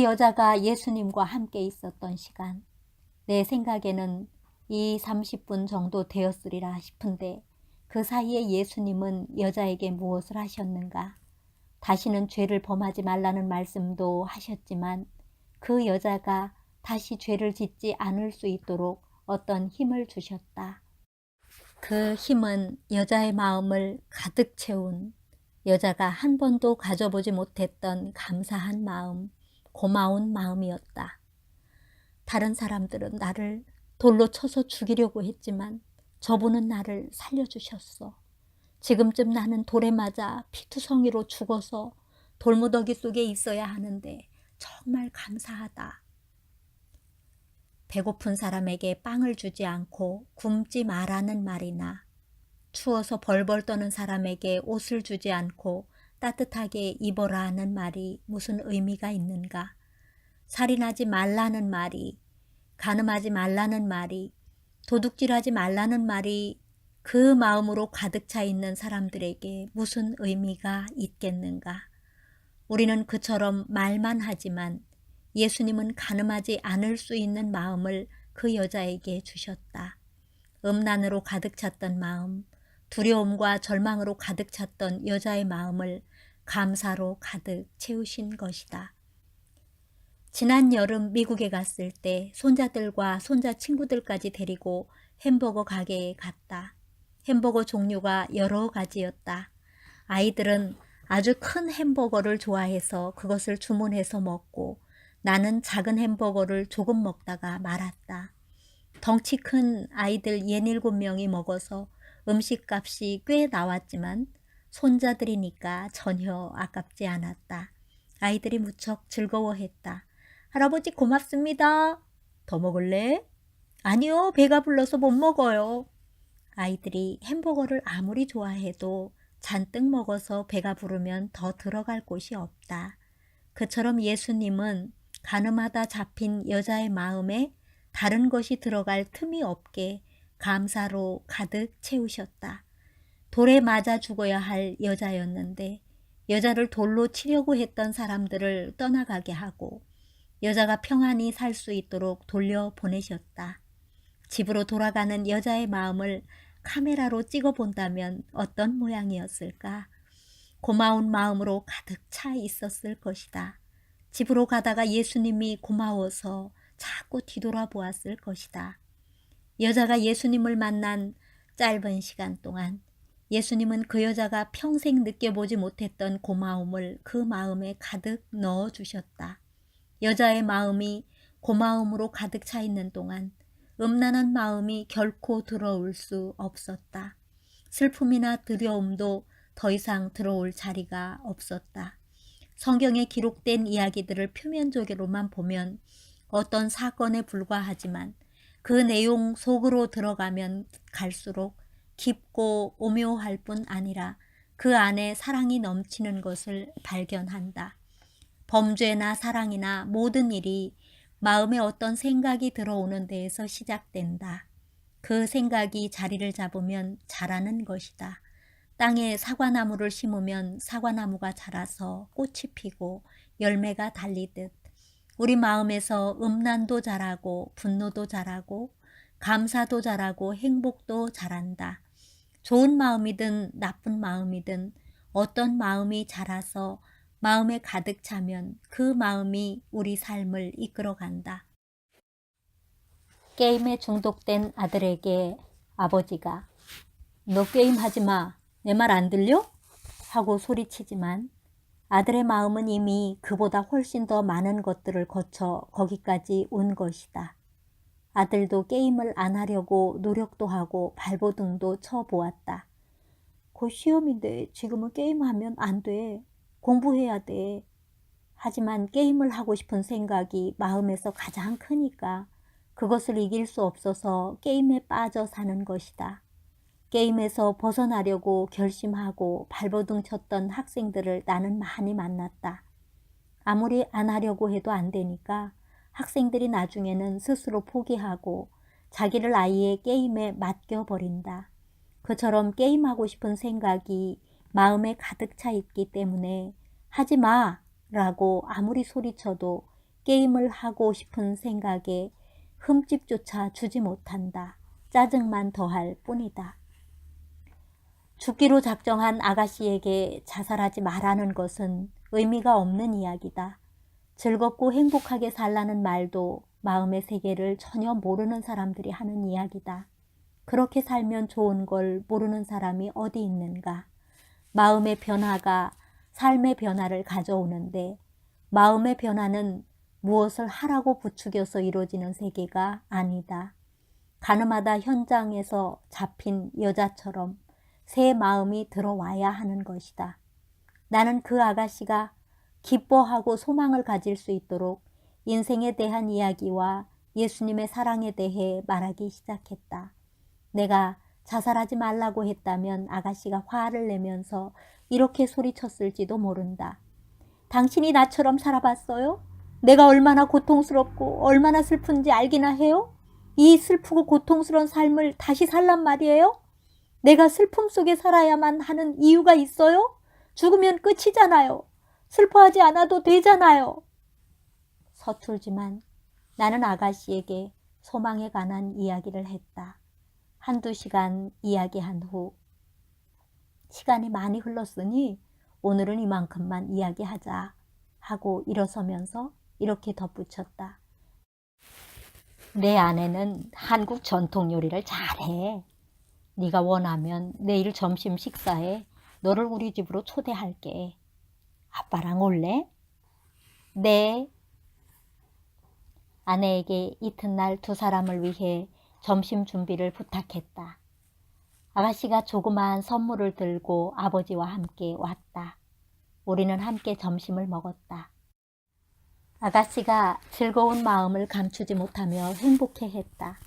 그 여자가 예수님과 함께 있었던 시간, 내 생각에는 이 30분 정도 되었으리라 싶은데 그 사이에 예수님은 여자에게 무엇을 하셨는가? 다시는 죄를 범하지 말라는 말씀도 하셨지만 그 여자가 다시 죄를 짓지 않을 수 있도록 어떤 힘을 주셨다. 그 힘은 여자의 마음을 가득 채운, 여자가 한 번도 가져보지 못했던 감사한 마음, 고마운 마음이었다. 다른 사람들은 나를 돌로 쳐서 죽이려고 했지만 저분은 나를 살려주셨어. 지금쯤 나는 돌에 맞아 피투성이로 죽어서 돌무더기 속에 있어야 하는데 정말 감사하다. 배고픈 사람에게 빵을 주지 않고 굶지 말라는 말이나, 추워서 벌벌 떠는 사람에게 옷을 주지 않고 따뜻하게 입어라 하는 말이 무슨 의미가 있는가? 살인하지 말라는 말이, 간음하지 말라는 말이, 도둑질하지 말라는 말이 그 마음으로 가득 차 있는 사람들에게 무슨 의미가 있겠는가? 우리는 그처럼 말만 하지만 예수님은 간음하지 않을 수 있는 마음을 그 여자에게 주셨다. 음란으로 가득 찼던 마음, 두려움과 절망으로 가득 찼던 여자의 마음을 감사로 가득 채우신 것이다. 지난 여름 미국에 갔을 때 손자들과 손자 친구들까지 데리고 햄버거 가게에 갔다. 햄버거 종류가 여러 가지였다. 아이들은 아주 큰 햄버거를 좋아해서 그것을 주문해서 먹고 나는 작은 햄버거를 조금 먹다가 말았다. 덩치 큰 아이들 67명이 먹어서 음식값이 꽤 나왔지만 손자들이니까 전혀 아깝지 않았다. 아이들이 무척 즐거워했다. 할아버지 고맙습니다. 더 먹을래? 아니요, 배가 불러서 못 먹어요. 아이들이 햄버거를 아무리 좋아해도 잔뜩 먹어서 배가 부르면 더 들어갈 곳이 없다. 그처럼 예수님은 가늠하다 잡힌 여자의 마음에 다른 것이 들어갈 틈이 없게 감사로 가득 채우셨다. 돌에 맞아 죽어야 할 여자였는데 여자를 돌로 치려고 했던 사람들을 떠나가게 하고 여자가 평안히 살 수 있도록 돌려보내셨다. 집으로 돌아가는 여자의 마음을 카메라로 찍어본다면 어떤 모양이었을까? 고마운 마음으로 가득 차 있었을 것이다. 집으로 가다가 예수님이 고마워서 자꾸 뒤돌아보았을 것이다. 여자가 예수님을 만난 짧은 시간 동안 예수님은 그 여자가 평생 느껴보지 못했던 고마움을 그 마음에 가득 넣어주셨다. 여자의 마음이 고마움으로 가득 차 있는 동안 음란한 마음이 결코 들어올 수 없었다. 슬픔이나 두려움도 더 이상 들어올 자리가 없었다. 성경에 기록된 이야기들을 표면적으로만 보면 어떤 사건에 불과하지만 그 내용 속으로 들어가면 갈수록 깊고 오묘할 뿐 아니라 그 안에 사랑이 넘치는 것을 발견한다. 범죄나 사랑이나 모든 일이 마음에 어떤 생각이 들어오는 데에서 시작된다. 그 생각이 자리를 잡으면 자라는 것이다. 땅에 사과나무를 심으면 사과나무가 자라서 꽃이 피고 열매가 달리듯 우리 마음에서 음란도 자라고 분노도 자라고 감사도 자라고 행복도 자란다. 좋은 마음이든 나쁜 마음이든 어떤 마음이 자라서 마음에 가득 차면 그 마음이 우리 삶을 이끌어간다. 게임에 중독된 아들에게 아버지가 너 게임하지 마. 내 말 안 들려? 하고 소리치지만 아들의 마음은 이미 그보다 훨씬 더 많은 것들을 거쳐 거기까지 온 것이다. 아들도 게임을 안 하려고 노력도 하고 발버둥도 쳐보았다. 곧 시험인데 지금은 게임하면 안 돼. 공부해야 돼. 하지만 게임을 하고 싶은 생각이 마음에서 가장 크니까 그것을 이길 수 없어서 게임에 빠져 사는 것이다. 게임에서 벗어나려고 결심하고 발버둥 쳤던 학생들을 나는 많이 만났다. 아무리 안 하려고 해도 안 되니까 학생들이 나중에는 스스로 포기하고 자기를 아예 게임에 맡겨버린다. 그처럼 게임하고 싶은 생각이 마음에 가득 차 있기 때문에 하지 마! 라고 아무리 소리쳐도 게임을 하고 싶은 생각에 흠집조차 주지 못한다. 짜증만 더할 뿐이다. 죽기로 작정한 아가씨에게 자살하지 말라는 것은 의미가 없는 이야기다. 즐겁고 행복하게 살라는 말도 마음의 세계를 전혀 모르는 사람들이 하는 이야기다. 그렇게 살면 좋은 걸 모르는 사람이 어디 있는가. 마음의 변화가 삶의 변화를 가져오는데 마음의 변화는 무엇을 하라고 부추겨서 이루어지는 세계가 아니다. 가늠하다 현장에서 잡힌 여자처럼 새 마음이 들어와야 하는 것이다. 나는 그 아가씨가 기뻐하고 소망을 가질 수 있도록 인생에 대한 이야기와 예수님의 사랑에 대해 말하기 시작했다. 내가 자살하지 말라고 했다면 아가씨가 화를 내면서 이렇게 소리쳤을지도 모른다. 당신이 나처럼 살아봤어요? 내가 얼마나 고통스럽고 얼마나 슬픈지 알기나 해요? 이 슬프고 고통스러운 삶을 다시 살란 말이에요? 내가 슬픔 속에 살아야만 하는 이유가 있어요? 죽으면 끝이잖아요. 슬퍼하지 않아도 되잖아요. 서툴지만 나는 아가씨에게 소망에 관한 이야기를 했다. 한두 시간 이야기한 후 시간이 많이 흘렀으니 오늘은 이만큼만 이야기하자 하고 일어서면서 이렇게 덧붙였다. 내 아내는 한국 전통 요리를 잘해. 네가 원하면 내일 점심 식사에 너를 우리 집으로 초대할게. 아빠랑 올래? 네. 아내에게 이튿날 두 사람을 위해 점심 준비를 부탁했다. 아가씨가 조그마한 선물을 들고 아버지와 함께 왔다. 우리는 함께 점심을 먹었다. 아가씨가 즐거운 마음을 감추지 못하며 행복해했다.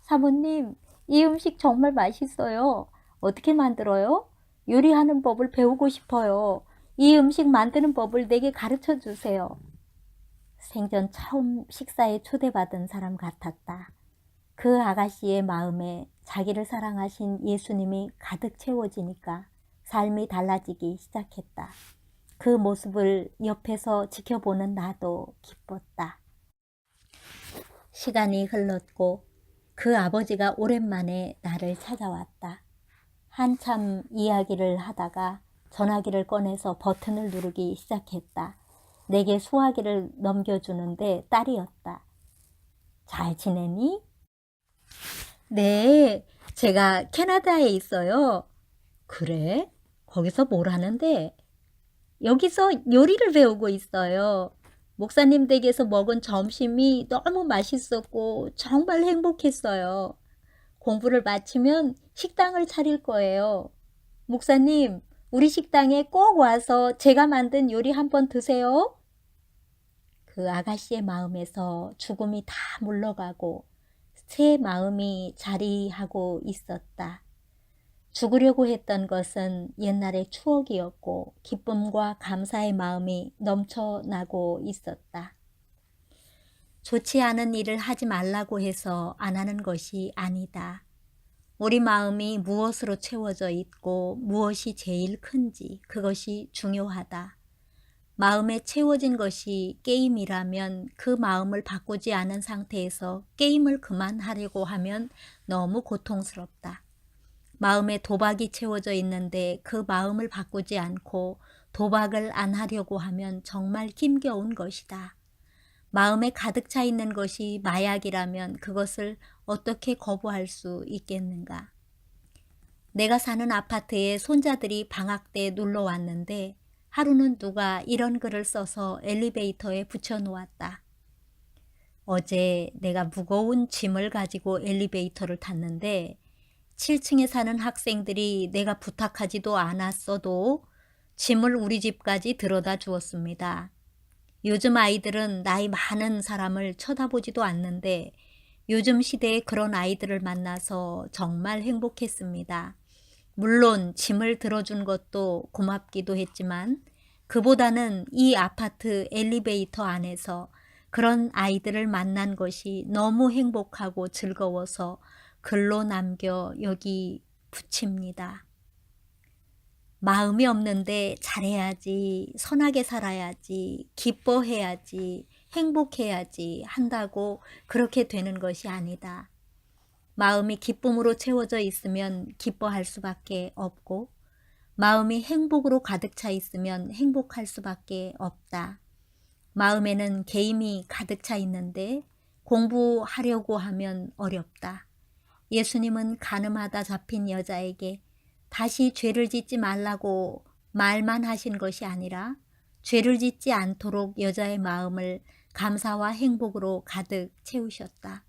사모님, 이 음식 정말 맛있어요. 어떻게 만들어요? 요리하는 법을 배우고 싶어요. 이 음식 만드는 법을 내게 가르쳐 주세요. 생전 처음 식사에 초대받은 사람 같았다. 그 아가씨의 마음에 자기를 사랑하신 예수님이 가득 채워지니까 삶이 달라지기 시작했다. 그 모습을 옆에서 지켜보는 나도 기뻤다. 시간이 흘렀고 그 아버지가 오랜만에 나를 찾아왔다. 한참 이야기를 하다가 전화기를 꺼내서 버튼을 누르기 시작했다. 내게 수화기를 넘겨주는데 딸이었다. 잘 지내니? 네, 제가 캐나다에 있어요. 그래? 거기서 뭘 하는데? 여기서 요리를 배우고 있어요. 목사님 댁에서 먹은 점심이 너무 맛있었고 정말 행복했어요. 공부를 마치면 식당을 차릴 거예요. 목사님, 우리 식당에 꼭 와서 제가 만든 요리 한번 드세요. 그 아가씨의 마음에서 죽음이 다 물러가고 새 마음이 자리하고 있었다. 죽으려고 했던 것은 옛날의 추억이었고 기쁨과 감사의 마음이 넘쳐나고 있었다. 좋지 않은 일을 하지 말라고 해서 안 하는 것이 아니다. 우리 마음이 무엇으로 채워져 있고 무엇이 제일 큰지 그것이 중요하다. 마음에 채워진 것이 게임이라면 그 마음을 바꾸지 않은 상태에서 게임을 그만하려고 하면 너무 고통스럽다. 마음에 도박이 채워져 있는데 그 마음을 바꾸지 않고 도박을 안 하려고 하면 정말 힘겨운 것이다. 마음에 가득 차 있는 것이 마약이라면 그것을 어떻게 거부할 수 있겠는가? 내가 사는 아파트에 손자들이 방학 때 놀러 왔는데 하루는 누가 이런 글을 써서 엘리베이터에 붙여 놓았다. 어제 내가 무거운 짐을 가지고 엘리베이터를 탔는데 7층에 사는 학생들이 내가 부탁하지도 않았어도 짐을 우리 집까지 들여다 주었습니다. 요즘 아이들은 나이 많은 사람을 쳐다보지도 않는데 요즘 시대에 그런 아이들을 만나서 정말 행복했습니다. 물론 짐을 들어준 것도 고맙기도 했지만 그보다는 이 아파트 엘리베이터 안에서 그런 아이들을 만난 것이 너무 행복하고 즐거워서 글로 남겨 여기 붙입니다. 마음이 없는데 잘해야지, 선하게 살아야지, 기뻐해야지, 행복해야지 한다고 그렇게 되는 것이 아니다. 마음이 기쁨으로 채워져 있으면 기뻐할 수밖에 없고 마음이 행복으로 가득 차 있으면 행복할 수밖에 없다. 마음에는 개임이 가득 차 있는데 공부하려고 하면 어렵다. 예수님은 간음하다 잡힌 여자에게 다시 죄를 짓지 말라고 말만 하신 것이 아니라 죄를 짓지 않도록 여자의 마음을 감사와 행복으로 가득 채우셨다.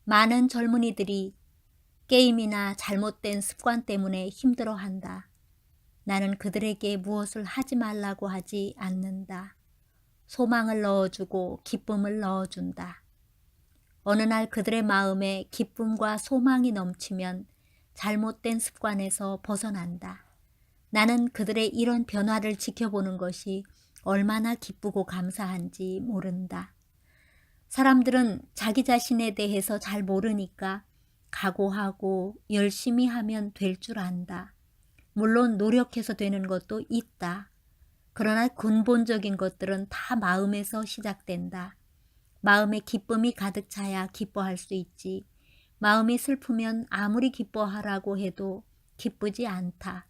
많은 젊은이들이 게임이나 잘못된 습관 때문에 힘들어한다. 나는 그들에게 무엇을 하지 말라고 하지 않는다. 소망을 넣어주고 기쁨을 넣어준다. 어느 날 그들의 마음에 기쁨과 소망이 넘치면 잘못된 습관에서 벗어난다. 나는 그들의 이런 변화를 지켜보는 것이 얼마나 기쁘고 감사한지 모른다. 사람들은 자기 자신에 대해서 잘 모르니까 각오하고 열심히 하면 될 줄 안다. 물론 노력해서 되는 것도 있다. 그러나 근본적인 것들은 다 마음에서 시작된다. 마음에 기쁨이 가득 차야 기뻐할 수 있지. 마음이 슬프면 아무리 기뻐하라고 해도 기쁘지 않다.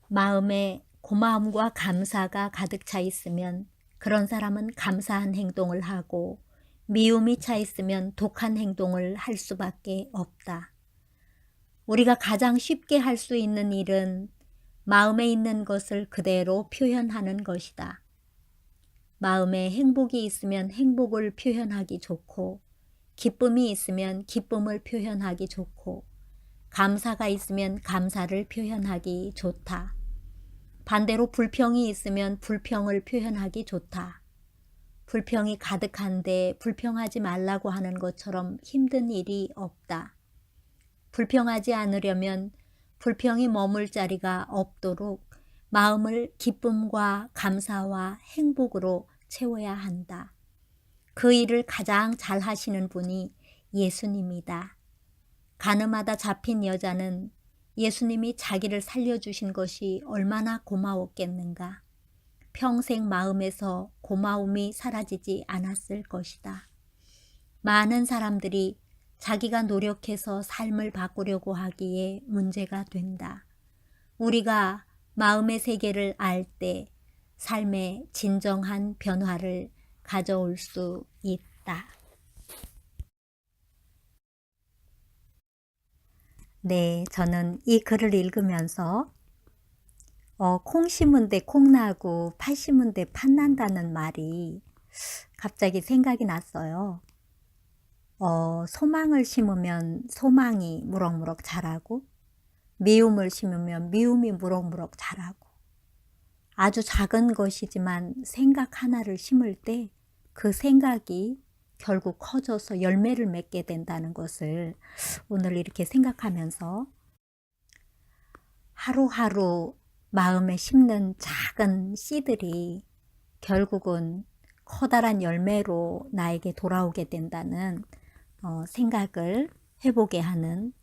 마음에 고마움과 감사가 가득 차 있으면 그런 사람은 감사한 행동을 하고 미움이 차 있으면 독한 행동을 할 수밖에 없다. 우리가 가장 쉽게 할 수 있는 일은 마음에 있는 것을 그대로 표현하는 것이다. 마음에 행복이 있으면 행복을 표현하기 좋고 기쁨이 있으면 기쁨을 표현하기 좋고 감사가 있으면 감사를 표현하기 좋다. 반대로 불평이 있으면 불평을 표현하기 좋다. 불평이 가득한데 불평하지 말라고 하는 것처럼 힘든 일이 없다. 불평하지 않으려면 불평이 머물 자리가 없도록 마음을 기쁨과 감사와 행복으로 채워야 한다. 그 일을 가장 잘 하시는 분이 예수님이다. 간음하다 잡힌 여자는 예수님이 자기를 살려주신 것이 얼마나 고마웠겠는가. 평생 마음에서 고마움이 사라지지 않았을 것이다. 많은 사람들이 자기가 노력해서 삶을 바꾸려고 하기에 문제가 된다. 우리가 마음의 세계를 알 때 삶의 진정한 변화를 가져올 수 있다. 네, 저는 이 글을 읽으면서 콩 심은 데 콩 나고 팥 심은 데 팥 난다는 말이 갑자기 생각이 났어요. 소망을 심으면 소망이 무럭무럭 자라고 미움을 심으면 미움이 무럭무럭 자라고 아주 작은 것이지만 생각 하나를 심을 때 그 생각이 결국 커져서 열매를 맺게 된다는 것을 오늘 이렇게 생각하면서 하루하루 마음에 심는 작은 씨들이 결국은 커다란 열매로 나에게 돌아오게 된다는 생각을 해보게 하는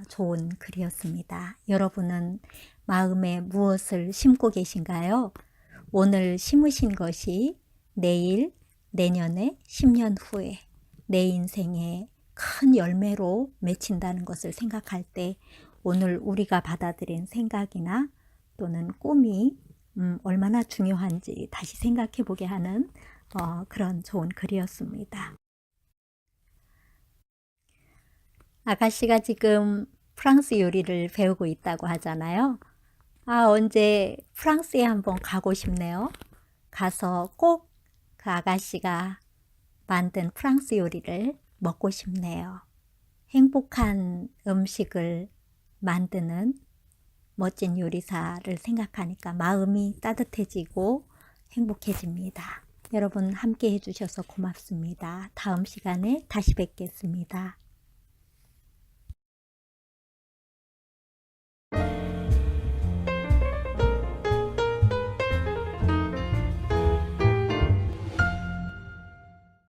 좋은 글이었습니다. 여러분은 마음에 무엇을 심고 계신가요? 오늘 심으신 것이 내일, 내년에, 10년 후에 내 인생에 큰 열매로 맺힌다는 것을 생각할 때 오늘 우리가 받아들인 생각이나 또는 꿈이 얼마나 중요한지 다시 생각해 보게 하는 그런 좋은 글이었습니다. 아가씨가 지금 프랑스 요리를 배우고 있다고 하잖아요. 언제 프랑스에 한번 가고 싶네요. 가서 꼭 그 아가씨가 만든 프랑스 요리를 먹고 싶네요. 행복한 음식을 만드는 멋진 요리사를 생각하니까 마음이 따뜻해지고 행복해집니다. 여러분 함께 해주셔서 고맙습니다. 다음 시간에 다시 뵙겠습니다.